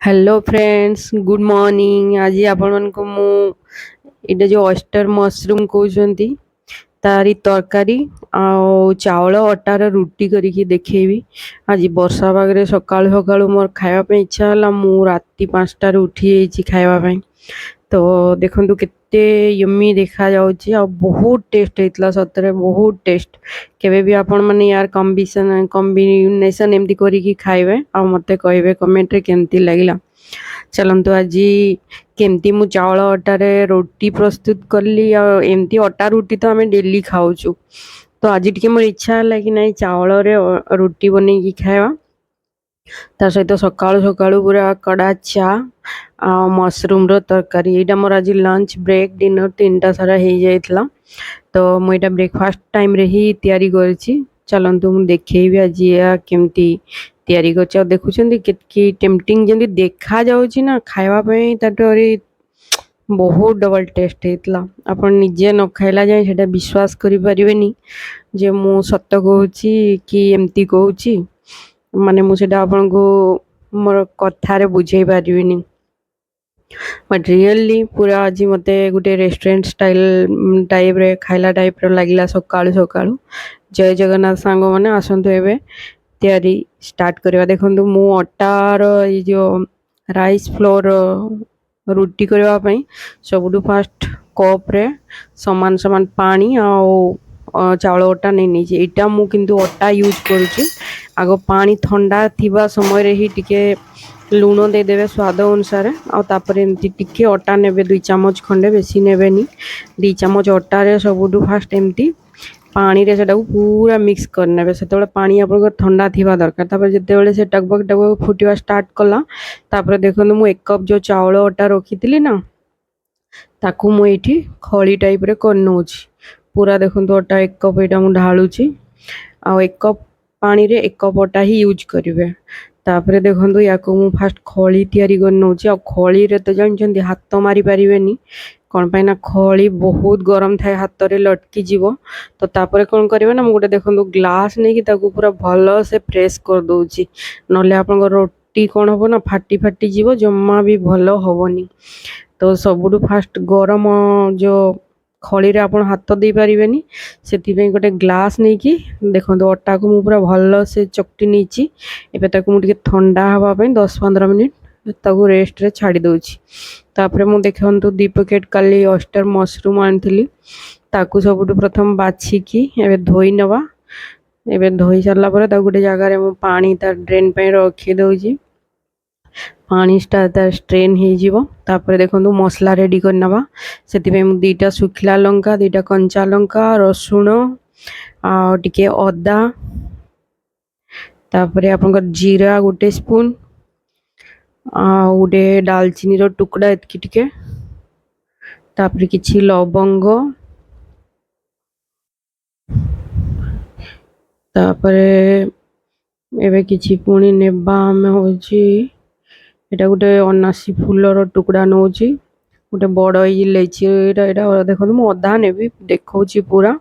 Hello friends, good morning. आज आपण को मु एटा जो ऑयस्टर मशरूम कहउछंती तारी तरकारी आ चावल अटार रुटी करिकी देखेबी। आज वर्षा पागरे सकाळु सकाळु मोर खाଇବା ପାଇଁ इच्छा होला। मु राति 5टा ରୁ उठी जाइछि खाଇବା ପାଇଁ। तो देखंतु केते यम्मी देखा जाउछि आ बहुत टेस्ट हेतला। सतरे बहुत टेस्ट। केबे भी आपण माने यार कॉम्बिनेशन एमती करिकी खाइबे आ मते कहबे कमेंट रे केमती लागिला। चलंतु आज केमती मु चावल अटारे रोटी प्रस्तुत करली। आ एमती अटा रोटी तो आमे डेली खाउछु, तो आज टिके मोर इच्छा होला कि नहीं चावल रे रोटी बनेकी खाइबा। ता सहित सकाळु सकाळु पूरा कड़ा चा आ मशरूम रो तरकारी। एटा मोर आज लंच ब्रेक डिनर तीनटा सारा हो जाइतला। तो मु एटा ब्रेकफास्ट टाइम रे ही तैयारी करछि। चलंतु मु देखेबी आज या केमती तैयारी करछि। आ देखुछंती केतकी टेम्पटिंग जेंती देखा जाउछि ना खाइबा पई ताटरी बहुत डबल टेस्ट हेतला। आपण निजे न खाइला जाय सेटा विश्वास करि परिबेनी जे मु सत्य कहूछि कि एमती कहूछि। माने मु सेटा आपन को मोर कथा रे बुझेई पारिबिनी। बट रियली पूरा आज मते गुटे रेस्टोरेंट स्टाइल टाइप रे खाइला टाइप रे लागिला सकाळु सकाळु। जय जगन्नाथ सांग माने आसंतु एबे तैयारी स्टार्ट करवा। देखंतु मु अटार ये जो राइस फ्लोर रुटी करवा पई सबुठु फास्ट कप रे समान समान पानी आ चावल अटा नहीं नीचे। एटा मु किंतु अटा यूज करूची। आगो पानी ठंडा थिबा समय रे ही टिके लूण दे देबे स्वाद अनुसार। आ तापर एमती टिके अटा नेबे 2 चम्मच खंडे, बेसी नेबेनी। 2 चम्मच अटा रे सबुठु फास्ट एमती पानी रे सेटा पूरा मिक्स कर नेबे। सेतेबेले पानी आपन ठंडा थिबा दरकार। तापर जेतेबेले से टकबक फुटिवा स्टार्ट कला तापर देखंतु मु 1 कप जो चावल अटा रखितिली ना ताकू मु एठी खळी टाइप रे कर नउची। पूरा देखंतु अटा 1 कप एटा मु ढालुची। आ 1 कप पानी रे 1 कप अटा ही यूज करिवे। तापर देखंतु याको मु फास्ट खळी तयारी कर नउची। आ खळी रे तो जानछंती हाथ मारी परिबेनी। कोन पाई ना खळी बहुत गरम थाए, हाथ रे लटकी जीवो। तो तापर कोन करिवे ना मु गोटे देखंतु ग्लास नै कि ताकू पूरा भलो से प्रेस कर दउची। नले आपन रोटी कोन हो ना फाटी फाटी जीवो, जम्मा भी भलो होबनी। तो सबुठु फास्ट गरम जो खड़ी रे आपण हाथ दे पारिबेनी, सेति पे गोटे ग्लास नै कि देखंतु अटा को मु पूरा भलो से चकटी नीची। एबे ताकू मु टिके ठंडा हवा पे 10-15 मिनिट ताकू रेस्ट रे छाड़ी दउची। तापर मु देखंतु 2 पैकेट काली ऑयस्टर मशरूम आनथिली। ताकू सबुठु प्रथम बाछि कि एबे धोई नवा। एबे धोई सारला परे ताकू गोटे जगह रे मु पानी ता ड्रेन पे रखी दउची। पानी ता स्ट्रेन हो जीवो। तापर देखंतु मसला रेडी करनवा। सेति पे मु 2टा सुखिला लंका, 2टा कंचा लंका, रसुण आ टिके अदा, तापर आपन जीरा गोटे स्पून आ गोटे दालचीनी रो टुकड़ा एतकी टिके, तापर किछि लवंग, तापर एबे किछि पुणी नेबा हम होची। एटा गोटे अनासी फूलर टुकड़ा नउची। गोटे बड़ इलायची एटा देखो मु अधा नेबी देखौची पूरा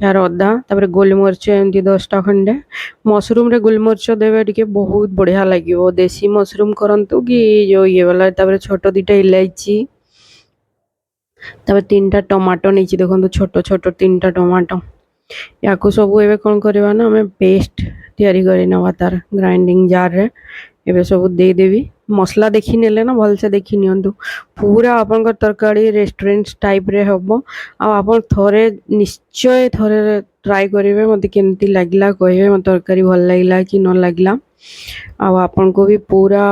यार अधा। तापर गोलमरिच एमती 10टा खंडे। मशरूम रे गोलमरिच देबे टिके बहुत बढ़िया लागिवो। देसी मशरूम करंतु कि जो ये वाला। तापर छोटो 2टा इलायची, तापर 3टा टमाटो नीची देखंतु छोटो छोटो 3टा टमाटो। याको सब एबे कोन करबा ना हमें पेस्ट तैयारी करि नवा तार ग्राइंडिंग जार रे। एबे सब दे देबी। मसला देखि नेले ना भल से देखि नियंतु। पूरा आपन का तरकारी रेस्टोरेंट टाइप रे हबो। आ आपन थोरे निश्चय थोरे ट्राई करिवे, मते केमती लागिला कहिवे। मते तरकारी भल लागिला कि न लागिला। आ आपन को भी पूरा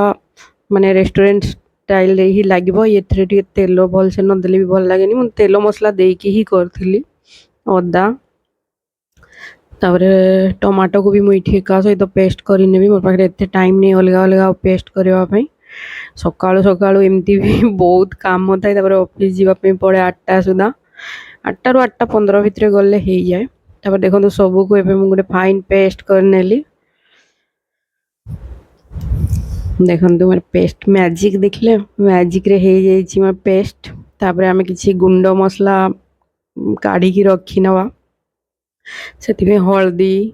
माने रेस्टोरेंट स्टाइल रे ही लागिवो। एथरे टिके तेलो भल से न देले भी भल लागेनी। मु तेलो मसला देकी ही करथिली। अदा तापरे टमाटो को भी मुई ठेका सहित पेस्ट करी नेबी। मोर पाखरे एते टाइम नै अलगा अलगा पेस्ट करबा पई। सकाळु सकाळु एमती भी बहुत काम थाए। तापरे ऑफिस जीवा पई पड़े 8टा सुदा। 8टा ରୁ 8टा 15 भितरे गले हे जाय। तापर देखंतु सबु को एबे मु गोटे फाइन पेस्ट कर नेली। देखंतु मोर पेस्ट मैजिक देखले, मैजिक रे हे जाय छी मोर पेस्ट। तापरे हमें किछि गुंडो मसला काढ़ी की रखी नवा। सेति में हल्दी,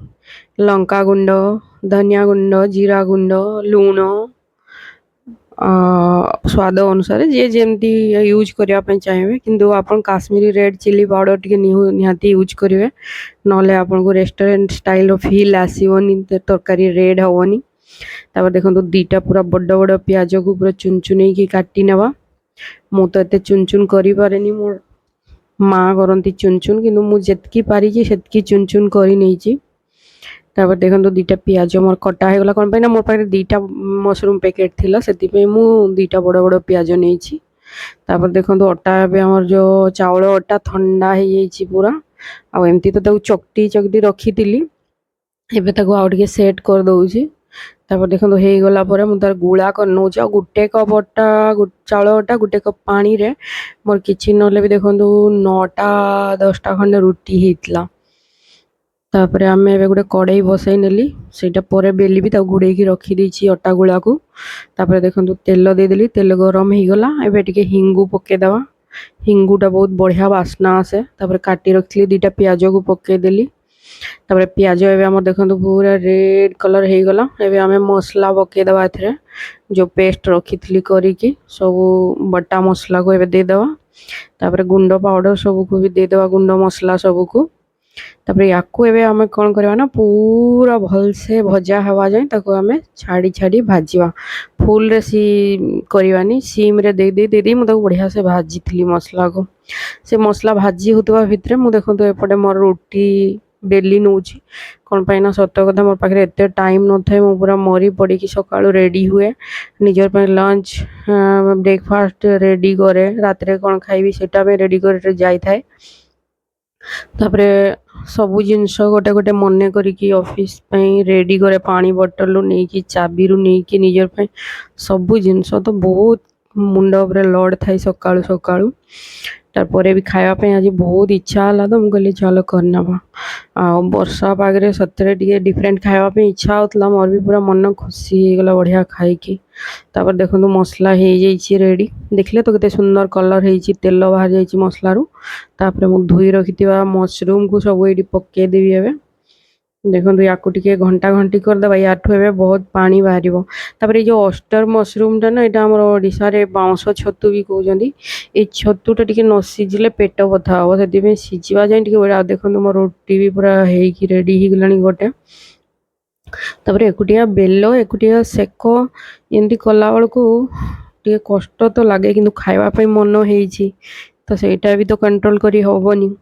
लंका गुंड, धनिया गुंड, जीरा गुंड, लूण स्वाद अनुसार जे जमती यूज करने चाहिए किंतु आप काश्मीरी रेड चिली पाउडर टी निहाती यूज करेंगे ना आपन को रेस्टोरेंट स्टाइल फील आसवनी तरकारी रेड हेनी तापर देखो दीटा पूरा बड़ बड़ प्याज को पूरा चुन चुन की काटी नेवा मु तो एत चुन चुन करें मो माँ करती चुन चुन कि मुझे पारी से चुन चुन कर तापर देखो दीटा पियाज मोर कटा हो गला कौन ना मोर पाखे दीटा मशरूम पैकेट थिला से मु दीटा बड़ बड़ पियाज नहीं तापर देखो अटा एवं जो चाउल अटा ठंडा हो जाइए पूरा आमती तो चकटी चकटी रखी थी एवं आउ टे सेट कर दौची तापर देखो हो गला मुझे तार गुला कर नौ गोटे कप अटा चाउल अटा गोटे कप पानी रे मोर किसी ना भी देखो 9टा 10टा खंडे रुटी होता तापर आम ए गोटे कड़े बसई नेली सेटा पर बेली भी घोड़े की रखी अटा गुला को तापर देखो तेल देदेली तेल गरम हो गला एबे टिके हिंगू पकेदवा हिंगूटा बहुत बढ़िया बास्ना आसे तापर काटी रखी दीटा पियाज को पकेदेली तापर पियाज एवं आम देखो पूरा रेड कलर हो गला एवं आम मसला पकेदवा ए जो पेस्ट रखी थी करी सब बटा मसला को एवं देदेवा तापर गुंड पाउडर सब को भी देदेवा गुंड मसला सब को तापर या आम कौन करवा ना पूरा भल से भजा हवा जाए ताको आम छाड़ी छाड़ी भाजवा फुल रे सी करवानी सीम रे दे दे दे दे मुझे बढ़िया से भाजी थी मसला को से मसला भाजी होता भितर मुझे देखो तो एपटे मोर रोटी बेली नौ कौन पाई ना सत कथा मोर पाखे एत टाइम न था मु पूरा मरी पड़ी सका रेडी हुए निजर पे लंच ब्रेकफास्ट रेडी करे रात रे कौन खाइबी सेटा पे रेडी कर जाई थाए तापरे सबू जिनस गोटे गोटे मन करी ऑफिस रेडी करे पानी बोतल नहीं कि चाबी रू नहीं कि निजर पे सबू जिनस तो बहुत मुंड उपर लोड थाई सकाळु सकाळु तारपरे भी खावाई आज बहुत इच्छा है तो मुझे चल करना आ वर्षा पागे सतरे टे डिफरेंट खावाई इच्छा होता मोर भी पूरा मन खुशी हो गला बढ़िया खाई तापर देखो मसला हो जाइए रेडी देखले तो केते सुंदर कलर हो तेल बाहर जाइए मसलारू तापर मु धोई रखि मशरूम को सब ये पकईदेवी एवं देखो या घंटा घंटी करदे याठू ए बहुत पानी बाहर तापर जो ऑस्टर मशरूम टा ना यहाँ आम ओडिशा रे बाउंस छतु भी कहते ये छतुटा टी न सीझिले पेट बथा हम से सीझा जाए देखो मो रोटी भी पूरा हो रेडी हो गलानी गोटे तापर एकुटिया बेल एकुटिया सेक एमती कला बेलू टे कष्ट तो लगे कि खावाई मन हो तो सहीटा भी तो कंट्रोल करी होबनी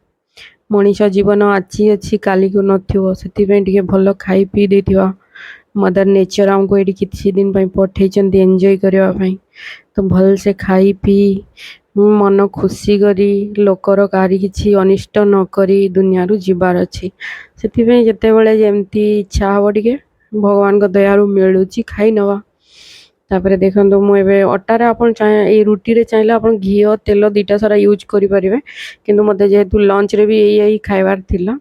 मनीष जीवन आछि अच्छी काली को नथिबो सेति टे भल खाई पी देथिबा मदर नेचर आमको ये किसी दिन पठे एंजॉय करने तो भल से खाई पी मन खुशी करी लोकर कारी किसी अनिष्ट न करी दुनिया रू जीवार अच्छी से जिते बड़े जमती इच्छा हम टे भगवान को दयारू मिलूँ खाई नवा तापर देखो मुझे अटार आप रुटी रे चाहिए आप घी तेल दीटा सारा यूज करें किंतु मत जेहेतु लंच रे भी यही खाइबार थिला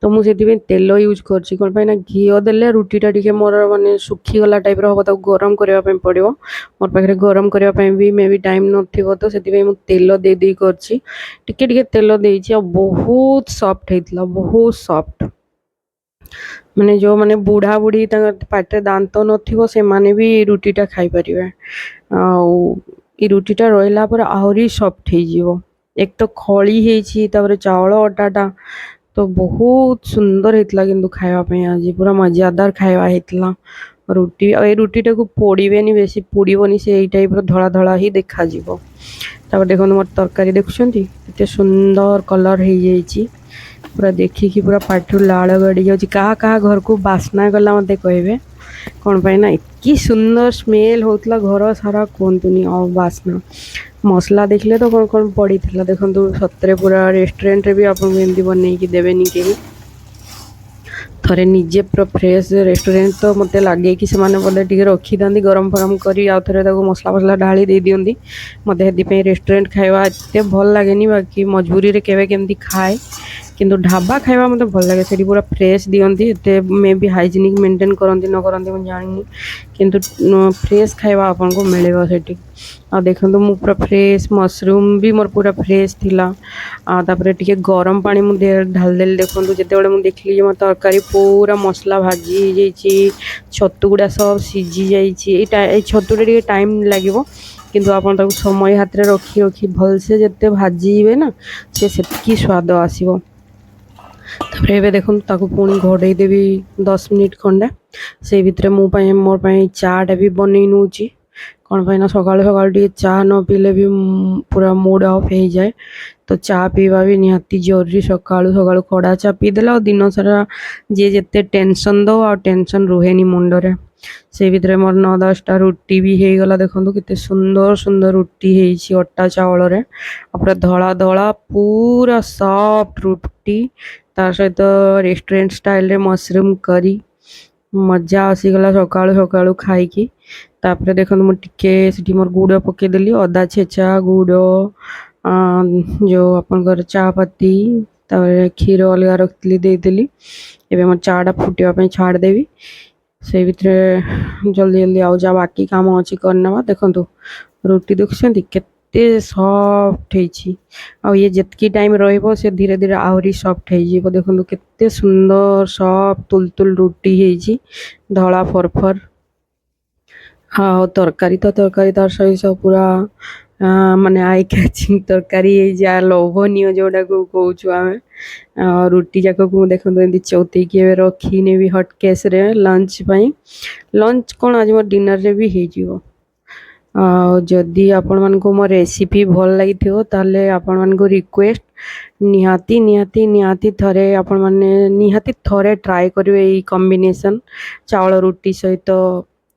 तो मुझे तेल यूज कर कौन ना घी देले रुटीटा टी मोर माने सुखीगला टाइप हम गरम करने पड़ो मोर पाखे गरम करने भी मे भी टाइम नथिबो तो से तेल दे दी कर तेल दे बहुत सॉफ्ट होता बहुत सॉफ्ट माने जो माने बूढ़ा बूढ़ी पाटे दांत नथिबो से माने भी रुटीटा खाई परिबे रुटीटा रहिला पर आहरी सॉफ्ट हो जिवो एक तो खली हेछि तापर चावल अटाटा तो बहुत सुंदर होता किंतु खावाई आज पूरा मजादार खावा होता रुटी ए रुटीटा को पोड़ेनि बेसी पोड़बनी से यही टाइप धड़ा धड़ा ही देखा देखो मोर तरकारी देखुंत सुंदर कलर हो जाइए पूरा देखिकी पूरा पाठू लाल गड़ी जाऊँगी क्या घर को बास्ना गला मत कहे कौन पाई ना इतनी सुंदर स्मेल होता घर सारा कहतुनि बास्ना मसला देखले तो कौन कौन पड़ी था देखो सतरे पूरा रेस्टोरेंट रे भी आपको एमती बनई कि देवेनि कहीं थरे निजे पूरा फ्रेश रेस्टोरेंट तो मत लगे कि से बोले टे रखी था गरम फरम कर आउ थे मसला फसला ढाली दे दिखती मत रेस्टोरेंट खावा एत भल लगे बाकी मजबूरी रे केवे केमती खाए କିନ୍ତୁ ଢାବା ଖାଇବା ମୋତେ ଭଲ ଲାଗେ। ସେଠି ପୁରା ଫ୍ରେଶ୍ ଦିଅନ୍ତି, ଏତେ ମେ ବି ହାଇଜିନିକ୍ ମେଣ୍ଟେନ୍ କରନ୍ତି ନ କରନ୍ତି ମୁଁ ଜାଣିନି, କିନ୍ତୁ ଫ୍ରେଶ୍ ଖାଇବା ଆପଣଙ୍କୁ ମିଳିବ ସେଠି। ଆଉ ଦେଖନ୍ତୁ ମୁଁ ପୁରା ଫ୍ରେଶ୍ ମସରୁମ୍ ବି ମୋର ପୁରା ଫ୍ରେଶ୍ ଥିଲା। ଆଉ ତାପରେ ଟିକେ ଗରମ ପାଣି ମୁଁ ଢାଳିଦେଲି। ଦେଖନ୍ତୁ ଯେତେବେଳେ ମୁଁ ଦେଖିଲି ଯେ ମୋ ତରକାରୀ ପୁରା ମସଲା ଭାଜି ହେଇଯାଇଛି, ଛତୁ ଗୁଡ଼ା ସବୁ ସିଝି ଯାଇଛି। ଏଇ ଛତୁଟା ଟିକେ ଟାଇମ୍ ଲାଗିବ, କିନ୍ତୁ ଆପଣ ତାକୁ ସମୟ ହାତରେ ରଖି ରଖି ଭଲସେ ଯେତେ ଭାଜିବେ ନା ସେ ସେତିକି ସ୍ୱାଦ ଆସିବ। ତାପରେ ଏବେ ଦେଖନ୍ତୁ ତାକୁ ପୁଣି ଘୋଡ଼େଇ ଦେବି 10 ମିନିଟ୍ ଖଣ୍ଡେ। ସେଇ ଭିତରେ ମୋ ପାଇଁ ଚାଟା ବି ବନେଇ ନେଉଛି। କ'ଣ ପାଇଁ ନା ସକାଳୁ ସକାଳୁ ଟିକେ ଚା ନ ପିଇଲେ ବି ପୁରା ମୁଡ଼୍ ଅଫ୍ ହେଇଯାଏ। ତ ଚା ପିଇବା ବି ନିହାତି ଜରୁରୀ। ସକାଳୁ ସକାଳୁ କଡ଼ା ଚା ପିଇଦେଲେ ଆଉ ଦିନ ସାରା ଯିଏ ଯେତେ ଟେନସନ୍ ଦେଉ ଆଉ ଟେନସନ୍ ରୁହେନି ମୁଣ୍ଡରେ। ସେଇ ଭିତରେ ମୋର 9-10ଟା ରୁଟି ବି ହେଇଗଲା। ଦେଖନ୍ତୁ କେତେ ସୁନ୍ଦର ସୁନ୍ଦର ରୁଟି ହେଇଛି ଅଟା ଚାଉଳରେ, ଆଉ ପୁରା ଧଳା ଧଳା ପୁରା ସଫ୍ଟ ରୁଟି, ତା ସହିତ ରେଷ୍ଟୁରାଣ୍ଟ ଷ୍ଟାଇଲ୍ରେ ମସରୁମ୍ କରି। ମଜା ଆସିଗଲା ସକାଳୁ ସକାଳୁ ଖାଇକି। ତାପରେ ଦେଖନ୍ତୁ ମୁଁ ଟିକେ ସେଠି ମୋର ଗୁଡ଼ ପକେଇଦେଲି, ଅଦା ଛେଚା, ଗୁଡ଼, ଯେଉଁ ଆପଣଙ୍କର ଚାପତି, ତାପରେ କ୍ଷୀର ଅଲଗା ରଖିଥିଲି ଦେଇଦେଲି। ଏବେ ମୋ ଚାଟା ଫୁଟିବା ପାଇଁ ଛାଡ଼ିଦେବି। ସେଇ ଭିତରେ ଜଲ୍ଦି ଜଲ୍ଦି ଆଉ ଯାହା ବାକି କାମ ଅଛି କରିନେବା। ଦେଖନ୍ତୁ ରୁଟି ଦେଖୁଛନ୍ତି କେତେ ସଫ୍ଟ ହେଇଛି, ଆଉ ଇଏ ଯେତିକି ଟାଇମ୍ ରହିବ ସେ ଧୀରେ ଧୀରେ ଆହୁରି ସଫ୍ଟ ହେଇଯିବ। ଦେଖନ୍ତୁ କେତେ ସୁନ୍ଦର ସଫ୍ଟ ତୁଲତୁଲ ରୁଟି ହେଇଛି, ଧଳା ଫରଫର। ଆଉ ତରକାରୀ ତ ତରକାରୀ ତାର ସହିତ ପୁରା ମାନେ ଆଇ କ୍ୟାଚିଂ ତରକାରୀ ହେଇଛି, ଲୋଭନୀୟ ଯେଉଁଟାକୁ କହୁଛୁ ଆମେ। ରୁଟି ଯାକକୁ ମୁଁ ଦେଖନ୍ତୁ ଏମିତି ଚଉତେଇକି ଏବେ ରଖିନେବି ହଟ୍ କେସ୍ରେ ଲଞ୍ଚ ପାଇଁ। ଲଞ୍ଚ କ'ଣ ଆଜି ମୋ ଡିନର୍ରେ ବି ହେଇଯିବ। ଆଉ ଯଦି ଆପଣମାନଙ୍କୁ ମୋ ରେସିପି ଭଲ ଲାଗିଥିବ ତାହେଲେ ଆପଣମାନଙ୍କୁ ରିକ୍ୱେଷ୍ଟ, ନିହାତି ନିହାତି ନିହାତି ଥରେ ଆପଣମାନେ ନିହାତି ଥରେ ଟ୍ରାଏ କରିବେ ଏଇ କମ୍ବିନେସନ୍ ଚାଉଳ ରୁଟି ସହିତ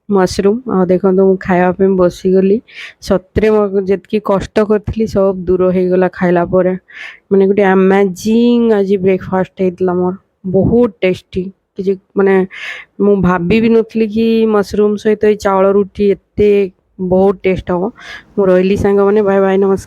ମସରୁମ୍। ଆଉ ଦେଖନ୍ତୁ ମୁଁ ଖାଇବା ପାଇଁ ବସିଗଲି। ସତରେ ମୁଁ ଯେତିକି କଷ୍ଟ କରିଥିଲି ସବୁ ଦୂର ହେଇଗଲା ଖାଇଲା ପରେ। ମାନେ ଗୋଟେ ଆମାଜିଂ ଆଜି ବ୍ରେକଫାଷ୍ଟ ହେଇଥିଲା ମୋର, ବହୁତ ଟେଷ୍ଟି। କିଛି ମାନେ ମୁଁ ଭାବି ବି ନଥିଲି କି ମସରୁମ୍ ସହିତ ଏଇ ଚାଉଳ ରୁଟି ଏତେ ବହୁତ ଟେଷ୍ଟ ହେବ। ମୁଁ ରହିଲି ସାଙ୍ଗମାନେ, ବାଏ ବାଏ, ନମସ୍କାର।